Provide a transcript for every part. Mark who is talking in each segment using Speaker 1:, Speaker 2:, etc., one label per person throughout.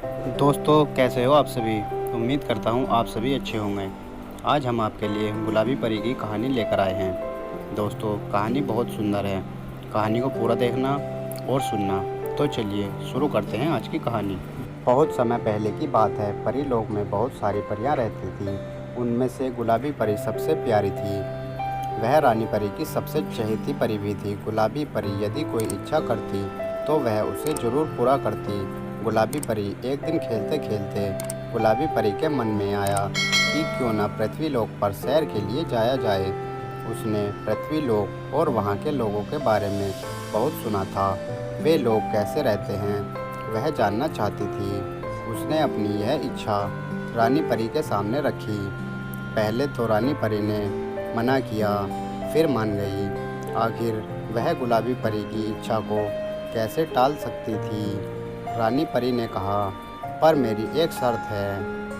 Speaker 1: दोस्तों, कैसे हो आप सभी। उम्मीद करता हूँ आप सभी अच्छे होंगे। आज हम आपके लिए गुलाबी परी की कहानी लेकर आए हैं। दोस्तों, कहानी बहुत सुंदर है। कहानी को पूरा देखना और सुनना। तो चलिए शुरू करते हैं आज की कहानी। बहुत समय पहले की बात है। परी लोक में बहुत सारी परियां रहती थीं। उनमें से गुलाबी परी सबसे प्यारी थी। वह रानी परी की सबसे चहेती परी भी थी। गुलाबी परी यदि कोई इच्छा करती तो वह उसे ज़रूर पूरा करती। गुलाबी परी एक दिन खेलते खेलते गुलाबी परी के मन में आया कि क्यों न पृथ्वी लोक पर सैर के लिए जाया जाए। उसने पृथ्वी लोक और वहाँ के लोगों के बारे में बहुत सुना था। वे लोग कैसे रहते हैं वह जानना चाहती थी। उसने अपनी यह इच्छा रानी परी के सामने रखी। पहले तो रानी परी ने मना किया, फिर मान गई। आखिर वह गुलाबी परी की इच्छा को कैसे टाल सकती थी। रानी परी ने कहा, पर मेरी एक शर्त है।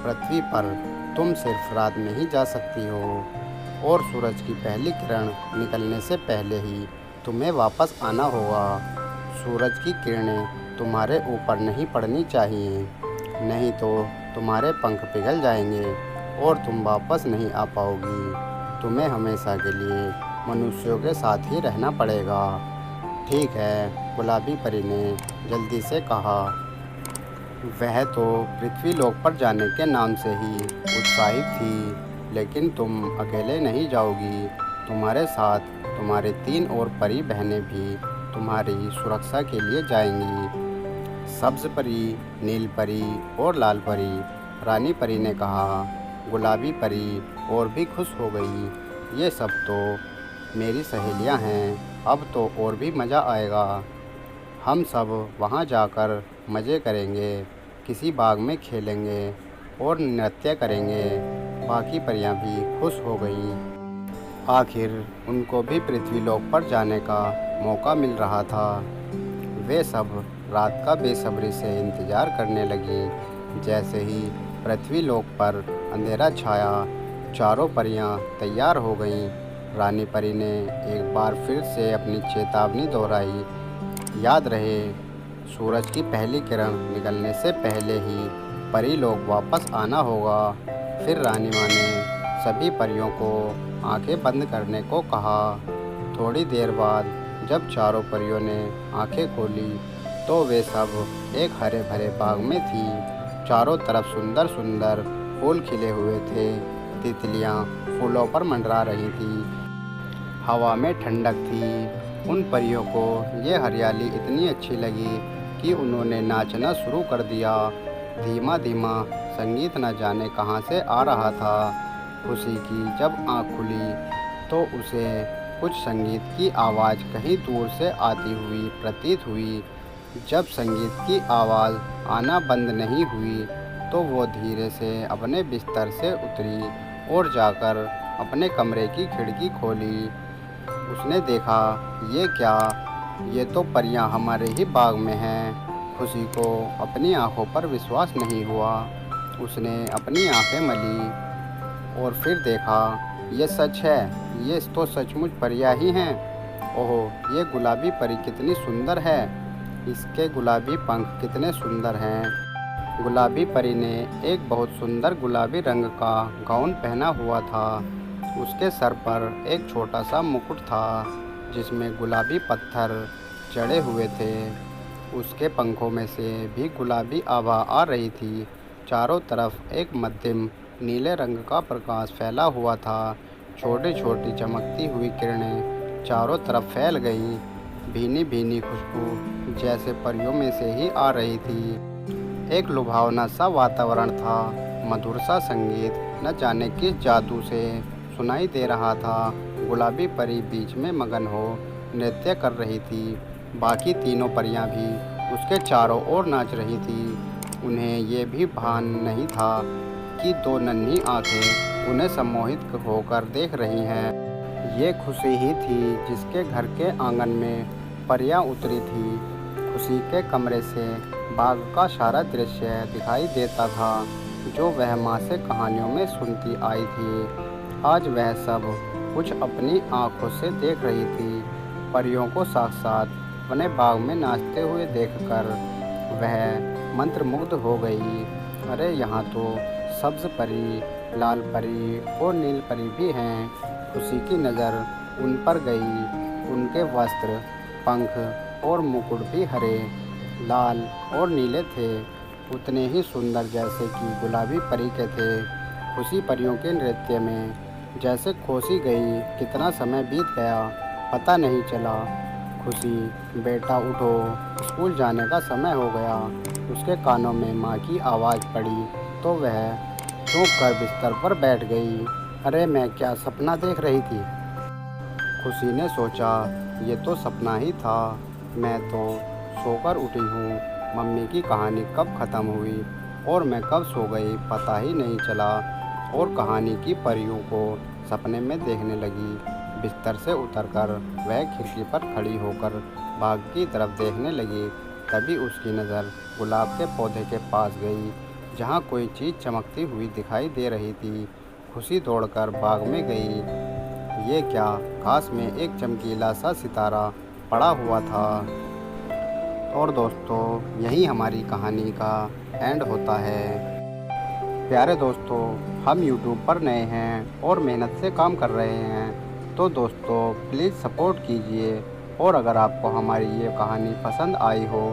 Speaker 1: पृथ्वी पर तुम सिर्फ रात में ही जा सकती हो और सूरज की पहली किरण निकलने से पहले ही तुम्हें वापस आना होगा। सूरज की किरणें तुम्हारे ऊपर नहीं पड़नी चाहिए, नहीं तो तुम्हारे पंख पिघल जाएंगे और तुम वापस नहीं आ पाओगी। तुम्हें हमेशा के लिए मनुष्यों के साथ ही रहना पड़ेगा। ठीक है, गुलाबी परी ने जल्दी से कहा। वह तो पृथ्वी लोक पर जाने के नाम से ही उत्साहित थी, लेकिन तुम अकेले नहीं जाओगी। तुम्हारे साथ तुम्हारे 3 और परी बहनें भी तुम्हारी सुरक्षा के लिए जाएंगी। सब्ज परी, नील परी और लाल परी। रानी परी ने कहा। गुलाबी परी और भी खुश हो गई। ये सब तो मेरी सहेलियां हैं, अब तो और भी मज़ा आएगा। हम सब वहाँ जाकर मज़े करेंगे, किसी बाग में खेलेंगे और नृत्य करेंगे। बाकी परियां भी खुश हो गईं। आखिर उनको भी पृथ्वी लोक पर जाने का मौका मिल रहा था। वे सब रात का बेसब्री से इंतज़ार करने लगीं। जैसे ही पृथ्वी लोक पर अंधेरा छाया, चारों परियां तैयार हो गईं। रानी परी ने एक बार फिर से अपनी चेतावनी दोहराई। याद रहे, सूरज की पहली किरण निकलने से पहले ही परी लोग वापस आना होगा। फिर रानी माँ ने सभी परियों को आंखें बंद करने को कहा। थोड़ी देर बाद जब चारों परियों ने आंखें खोली तो वे सब एक हरे भरे बाग में थी। चारों तरफ सुंदर सुंदर फूल खिले हुए थे। तितलियाँ फूलों पर मंडरा रही थी। हवा में ठंडक थी। उन परियों को ये हरियाली इतनी अच्छी लगी कि उन्होंने नाचना शुरू कर दिया। धीमा धीमा संगीत न जाने कहाँ से आ रहा था। खुशी की जब आँख खुली तो उसे कुछ संगीत की आवाज़ कहीं दूर से आती हुई प्रतीत हुई। जब संगीत की आवाज़ आना बंद नहीं हुई तो वो धीरे से अपने बिस्तर से उतरी और जाकर अपने कमरे की खिड़की खोली। उसने देखा, ये क्या, ये तो परियां हमारे ही बाग में हैं। खुशी को अपनी आंखों पर विश्वास नहीं हुआ। उसने अपनी आंखें मली और फिर देखा, ये सच है, ये तो सचमुच परियां ही हैं। ओह, ये गुलाबी परी कितनी सुंदर है, इसके गुलाबी पंख कितने सुंदर हैं। गुलाबी परी ने एक बहुत सुंदर गुलाबी रंग का गाउन पहना हुआ था। उसके सर पर एक छोटा सा मुकुट था जिसमें गुलाबी पत्थर चढ़े हुए थे। उसके पंखों में से भी गुलाबी आभा आ रही थी। चारों तरफ एक मध्यम नीले रंग का प्रकाश फैला हुआ था। छोटी छोटी चमकती हुई किरणें चारों तरफ फैल गईं। भीनी भीनी खुशबू जैसे परियों में से ही आ रही थी। एक लुभावना सा वातावरण था। मधुर सा संगीत न जाने किस जादू से सुनाई दे रहा था। गुलाबी परी बीच में मगन हो नृत्य कर रही थी। बाकी तीनों परियां भी उसके चारों ओर नाच रही थी। उन्हें ये भी भान नहीं था कि 2 नन्ही आंखें उन्हें सम्मोहित होकर देख रही हैं। ये खुशी ही थी जिसके घर के आंगन में परियां उतरी थी। खुशी के कमरे से बाग का सारा दृश्य दिखाई देता था जो वह माँ से कहानियों में सुनती आई थी। आज वह सब कुछ अपनी आँखों से देख रही थी। परियों को साथ साथ अपने बाग में नाचते हुए देखकर वह मंत्रमुग्ध हो गई। अरे यहाँ तो सब्ज़ परी, लाल परी और नील परी भी हैं। खुशी की नज़र उन पर गई। उनके वस्त्र, पंख और मुकुट भी हरे, लाल और नीले थे, उतने ही सुंदर जैसे कि गुलाबी परी के थे। खुशी परियों के नृत्य में जैसे खोसी गई। कितना समय बीत गया पता नहीं चला। खुशी, बेटा उठो, स्कूल जाने का समय हो गया। उसके कानों में माँ की आवाज़ पड़ी तो वह चौंक कर बिस्तर पर बैठ गई। अरे मैं क्या सपना देख रही थी? खुशी ने सोचा, ये तो सपना ही था। मैं तो सोकर उठी हूँ। मम्मी की कहानी कब ख़त्म हुई और मैं कब सो गई पता ही नहीं चला। और कहानी की परियों को सपने में देखने लगी। बिस्तर से उतरकर वह खिड़की पर खड़ी होकर बाग की तरफ देखने लगी। तभी उसकी नज़र गुलाब के पौधे के पास गई, जहाँ कोई चीज़ चमकती हुई दिखाई दे रही थी। खुशी दौड़कर बाग में गई। ये क्या, घास में एक चमकीला सा सितारा पड़ा हुआ था। और दोस्तों, यही हमारी कहानी का एंड होता है। प्यारे दोस्तों, हम YouTube पर नए हैं और मेहनत से काम कर रहे हैं, तो दोस्तों प्लीज़ सपोर्ट कीजिए। और अगर आपको हमारी ये कहानी पसंद आई हो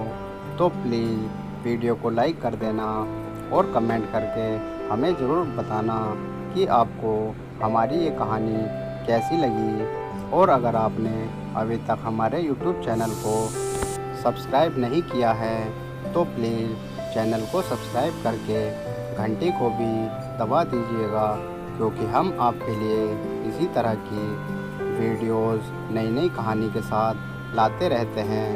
Speaker 1: तो प्लीज़ वीडियो को लाइक कर देना और कमेंट करके हमें ज़रूर बताना कि आपको हमारी ये कहानी कैसी लगी। और अगर आपने अभी तक हमारे YouTube चैनल को सब्सक्राइब नहीं किया है तो प्लीज़ चैनल को सब्सक्राइब करके घंटी को भी दबा दीजिएगा, क्योंकि हम आपके लिए इसी तरह की वीडियोज़ नई नई कहानी के साथ लाते रहते हैं।